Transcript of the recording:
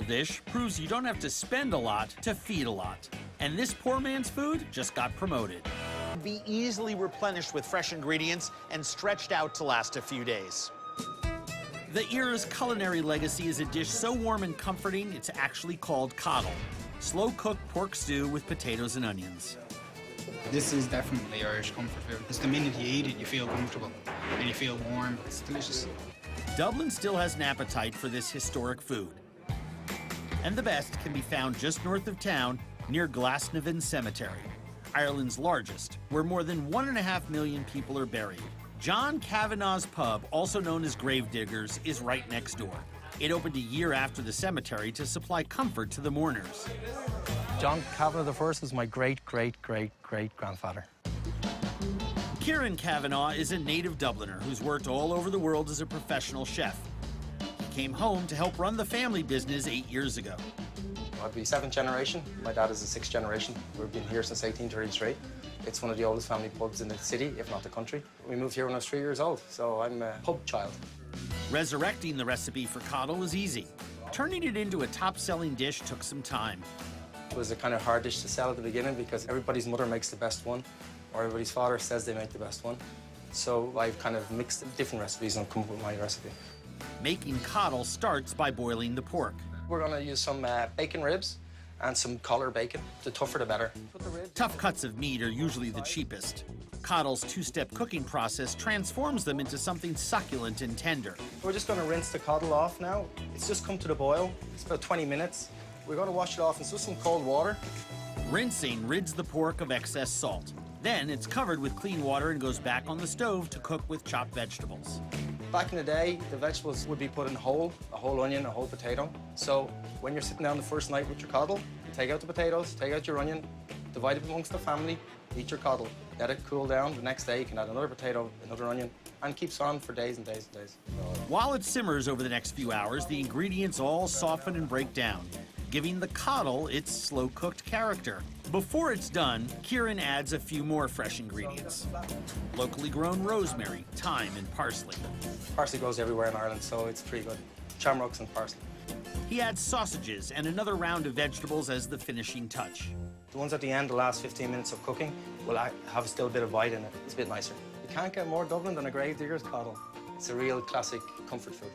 Dish proves you don't have to spend a lot to feed a lot. And this poor man's food just got promoted. Be easily replenished with fresh ingredients and stretched out to last a few days. The era's culinary legacy is a dish so warm and comforting, it's actually called Coddle. Slow-cooked pork stew with potatoes and onions. This is definitely Irish comfort food. It's the minute you eat it, you feel comfortable and you feel warm. It's delicious. Dublin still has an appetite for this historic food. And the best can be found just north of town, near Glasnevin Cemetery, Ireland's largest, where more than 1.5 million people are buried. John Kavanagh's pub, also known as Gravediggers, is right next door. It opened a year after the cemetery to supply comfort to the mourners. John Kavanagh I was my great-great-great-great-grandfather. Ciaran Kavanagh is a native Dubliner who's worked all over the world as a professional chef. He came home to help run the family business 8 years ago. I'd be 7th generation. My dad is the 6th generation. We've been here since 1833. It's one of the oldest family pubs in the city, if not the country. We moved here when I was 3 years old, so I'm a pub child. Resurrecting the recipe for Coddle was easy. Turning it into a top-selling dish took some time. It was a kind of hard dish to sell at the beginning because everybody's mother makes the best one, or everybody's father says they make the best one. So I've kind of mixed different recipes and come up with my recipe. Making Coddle starts by boiling the pork. We're going to use some bacon ribs and some collar bacon. The tougher, the better. Tough cuts of meat are usually the cheapest. Coddle's two-step cooking process transforms them into something succulent and tender. We're just going to rinse the coddle off now. It's just come to the boil. It's about 20 minutes. We're going to wash it off in just some cold water. Rinsing rids the pork of excess salt. Then it's covered with clean water and goes back on the stove to cook with chopped vegetables. Back in the day, the vegetables would be put in whole, a whole onion, a whole potato. So when you're sitting down the first night with your coddle, you take out the potatoes, take out your onion, divide it amongst the family, eat your coddle. Let it cool down. The next day, you can add another potato, another onion, and keeps on for days and days and days. While it simmers over the next few hours, the ingredients all soften and break down, giving the Coddle its slow-cooked character. Before it's done, Ciaran adds a few more fresh ingredients. Locally grown rosemary, thyme, and parsley. Parsley grows everywhere in Ireland, so it's pretty good. Shamrocks and parsley. He adds sausages and another round of vegetables as the finishing touch. The ones at the end, the last 15 minutes of cooking, will have still a bit of bite in it. It's a bit nicer. You can't get more Dublin than a Gravedigger's Coddle. It's a real classic comfort food.